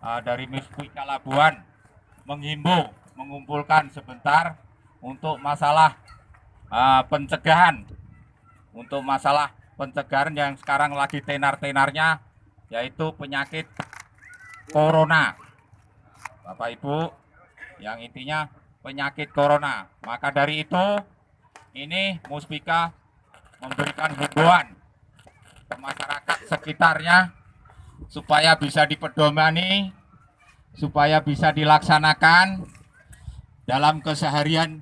dari Muspika Labuan menghimbau mengumpulkan sebentar untuk masalah pencegahan, untuk masalah pencegahan yang sekarang lagi tenar-tenarnya, yaitu penyakit corona, Bapak Ibu, yang intinya penyakit corona. Maka dari itu ini Muspika memberikan himbauan ke masyarakat sekitarnya supaya bisa dipedomani, supaya bisa dilaksanakan dalam keseharian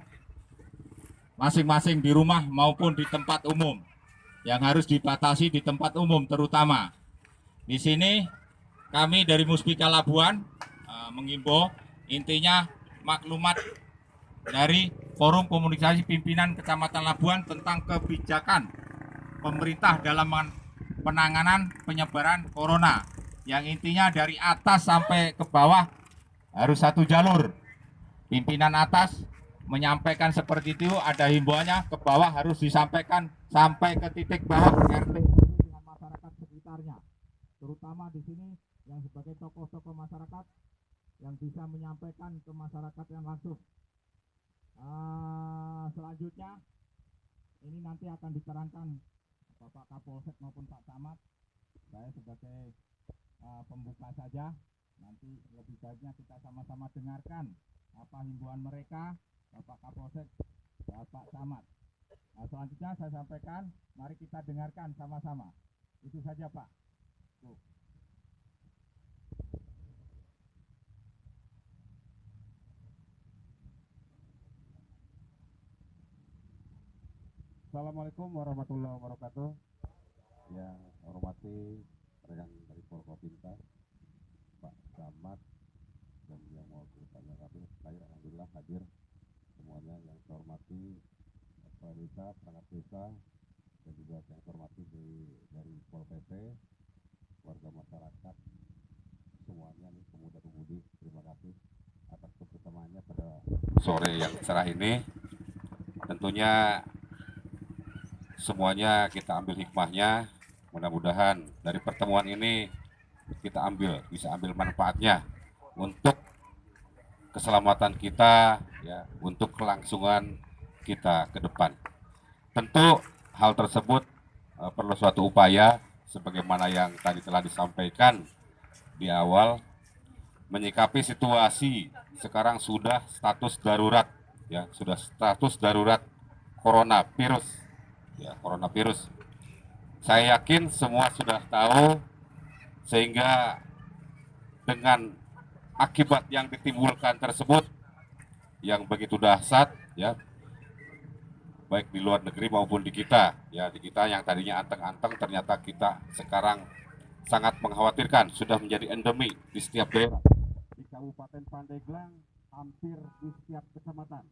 masing-masing di rumah maupun di tempat umum, yang harus dibatasi di tempat umum terutama. Di sini kami dari Muspika Labuan mengimbau, intinya maklumat dari Forum Komunikasi Pimpinan Kecamatan Labuan tentang kebijakan pemerintah dalam penanganan penyebaran corona, yang intinya dari atas sampai ke bawah harus satu jalur. Pimpinan atas menyampaikan seperti itu, ada himbauannya, ke bawah harus disampaikan sampai ke titik bawah RT dengan masyarakat sekitarnya, terutama di sini yang sebagai tokoh-tokoh masyarakat yang bisa menyampaikan ke masyarakat yang langsung. Selanjutnya ini nanti akan diterangkan Bapak Kapolsek maupun Pak Camat. Saya sebagai pembuka saja. Nanti lebih baiknya kita sama-sama dengarkan apa himbauan mereka, Bapak Kapolsek, Bapak Camat. Selanjutnya saya sampaikan, mari kita dengarkan sama-sama. Itu saja Pak. Tuh. Assalamualaikum warahmatullahi wabarakatuh. Yang saya hormati rekan dari Forkopimda, Pak Camat, dan yang mewakili Pak Nyakapil, saya alhamdulillah hadir semuanya. Yang saya hormati Kepala Desa, perangkat desa, dan juga yang saya hormati dari Pol PP, warga masyarakat semuanya nih, pemuda-pemudi, terima kasih atas kebersamaannya pada sore yang cerah ini. Tentunya semuanya kita ambil hikmahnya, mudah-mudahan dari pertemuan ini kita bisa ambil manfaatnya untuk keselamatan kita, ya, untuk kelangsungan kita ke depan. Tentu hal tersebut perlu suatu upaya sebagaimana yang tadi telah disampaikan di awal, menyikapi situasi sekarang sudah status darurat, ya, sudah status darurat coronavirus, ya, coronavirus. Saya yakin semua sudah tahu, sehingga dengan akibat yang ditimbulkan tersebut yang begitu dahsyat, ya, baik di luar negeri maupun di kita, ya, di kita yang tadinya anteng-anteng ternyata kita sekarang sangat mengkhawatirkan, sudah menjadi endemi di setiap daerah. Di Kabupaten Pandeglang hampir di setiap kecamatan,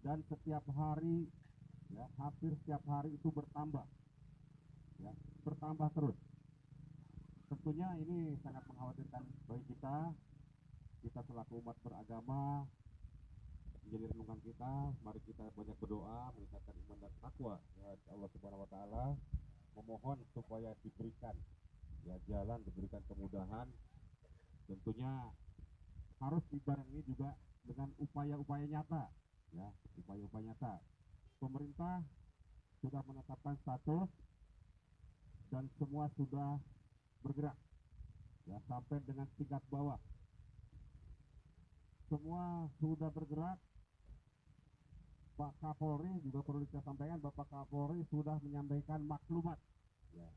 dan setiap hari, ya, hampir setiap hari itu bertambah, ya, bertambah terus. Tentunya ini sangat mengkhawatirkan bagi kita selaku umat beragama, menjadi renungan kita. Mari kita banyak berdoa, meningkatkan iman dan takwa, ya, Allah Subhanahu Wa Taala, memohon supaya diberikan, ya, jalan, diberikan kemudahan. Tentunya harus dibarengi juga dengan upaya-upaya nyata, ya, upaya-upaya nyata. Pemerintah sudah menetapkan status dan semua sudah bergerak, ya, sampai dengan tingkat bawah. Semua sudah bergerak. Pak Kapolri juga perlu saya sampaikan, Bapak Kapolri sudah menyampaikan maklumat, ya,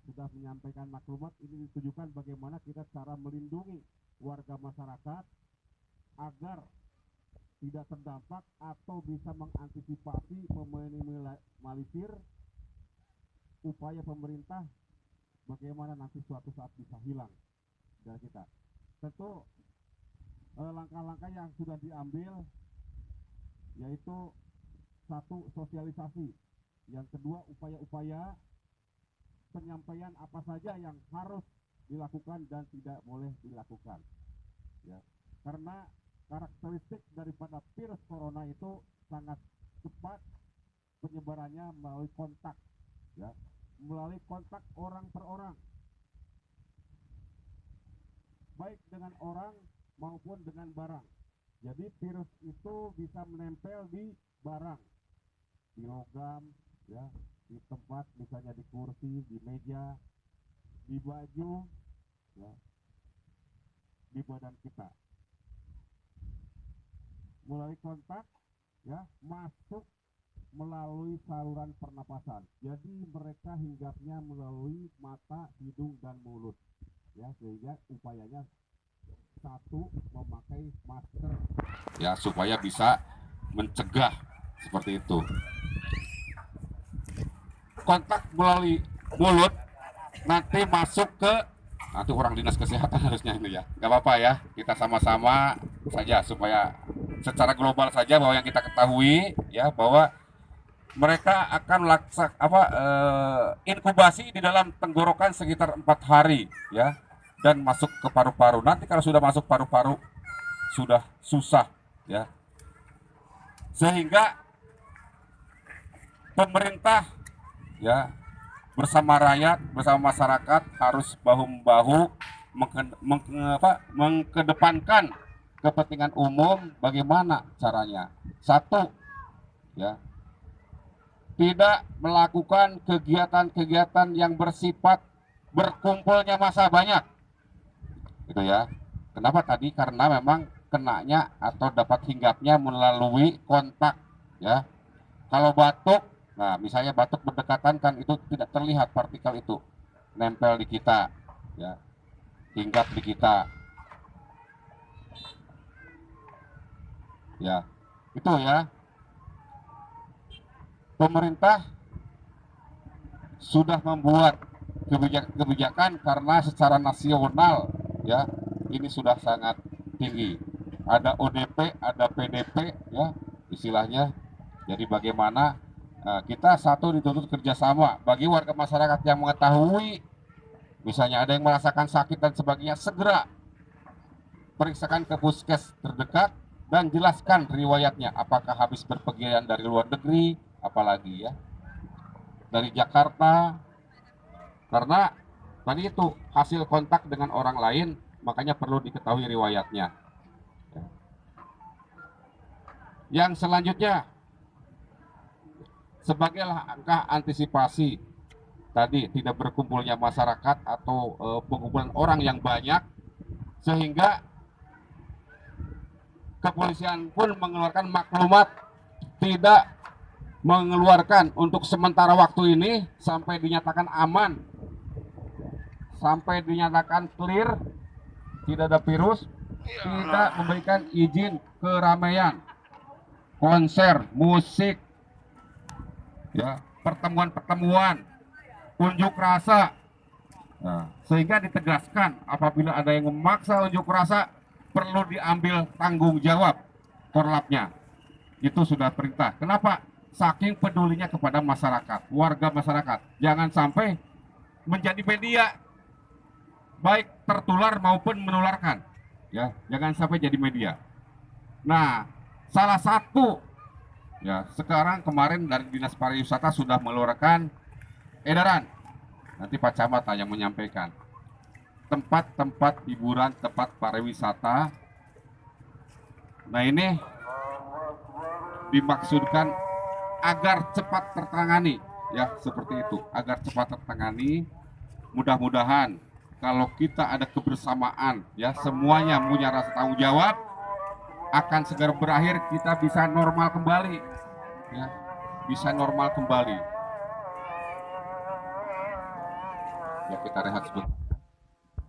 sudah menyampaikan maklumat. Ini ditujukan bagaimana kita cara melindungi warga masyarakat agar tidak terdampak atau bisa mengantisipasi, meminimalisir upaya pemerintah bagaimana nanti suatu saat bisa hilang dari kita. Tentu langkah-langkah yang sudah diambil yaitu satu, sosialisasi, yang kedua upaya-upaya penyampaian apa saja yang harus dilakukan dan tidak boleh dilakukan, ya, karena karakteristik daripada virus corona itu sangat cepat penyebarannya melalui kontak, ya, melalui kontak orang per orang. baik dengan orang maupun dengan barang. Jadi virus itu bisa menempel di barang, di logam, ya, di tempat, misalnya di kursi, di meja, di baju, ya, di badan kita. Melalui kontak, ya, masuk melalui saluran pernapasan. Jadi mereka hinggapnya melalui mata, hidung, dan mulut. Ya, sehingga upayanya satu, memakai masker. Ya, supaya bisa mencegah seperti itu. Kontak melalui mulut nanti masuk ke, nanti orang dinas kesehatan harusnya ini ya. Gak apa-apa ya, kita sama-sama saja supaya secara global saja bahwa yang kita ketahui ya bahwa mereka akan inkubasi di dalam tenggorokan sekitar 4 hari ya, dan masuk ke paru-paru. Nanti kalau sudah masuk paru-paru sudah susah ya, sehingga pemerintah ya bersama rakyat, bersama masyarakat harus bahu-membahu mengkedepankan kepentingan umum. Bagaimana caranya? Satu, ya, tidak melakukan kegiatan-kegiatan yang bersifat berkumpulnya massa banyak, gitu ya. Kenapa tadi? Karena memang kenanya atau dapat hinggapnya melalui kontak, ya. Kalau batuk, nah misalnya batuk berdekatan kan itu tidak terlihat partikel itu nempel di kita, ya, hinggap di kita, ya, itu ya. Pemerintah sudah membuat kebijakan karena secara nasional ya ini sudah sangat tinggi. Ada ODP, ada PDP ya istilahnya. Jadi bagaimana kita satu dituntut kerjasama bagi warga masyarakat yang mengetahui misalnya ada yang merasakan sakit dan sebagainya, segera periksakan ke puskes terdekat dan jelaskan riwayatnya, apakah habis berpergian dari luar negeri, apalagi ya dari Jakarta, karena tadi itu hasil kontak dengan orang lain, makanya perlu diketahui riwayatnya. Yang selanjutnya, sebagai langkah antisipasi tadi tidak berkumpulnya masyarakat atau pengumpulan orang yang banyak, sehingga kepolisian pun mengeluarkan maklumat tidak mengeluarkan untuk sementara waktu ini sampai dinyatakan aman, sampai dinyatakan clear, tidak ada virus, tidak memberikan izin keramaian, konser, musik, ya, pertemuan-pertemuan, unjuk rasa. Nah, sehingga ditegaskan apabila ada yang memaksa unjuk rasa perlu diambil tanggung jawab korlapnya. Itu sudah perintah. Kenapa? Saking pedulinya kepada masyarakat, warga masyarakat. Jangan sampai menjadi media, baik tertular maupun menularkan. Ya, jangan sampai jadi media. Nah, salah satu, ya, sekarang kemarin dari Dinas Pariwisata sudah mengeluarkan edaran. Nanti Pak Camat yang menyampaikan. Tempat-tempat hiburan, tempat pariwisata. Nah, ini dimaksudkan agar cepat tertangani, ya, seperti itu, agar cepat tertangani. Mudah-mudahan kalau kita ada kebersamaan, ya, semuanya punya rasa tanggung jawab, akan segera berakhir, kita bisa normal kembali, ya, bisa normal kembali. Ya, kita rehat sebentar.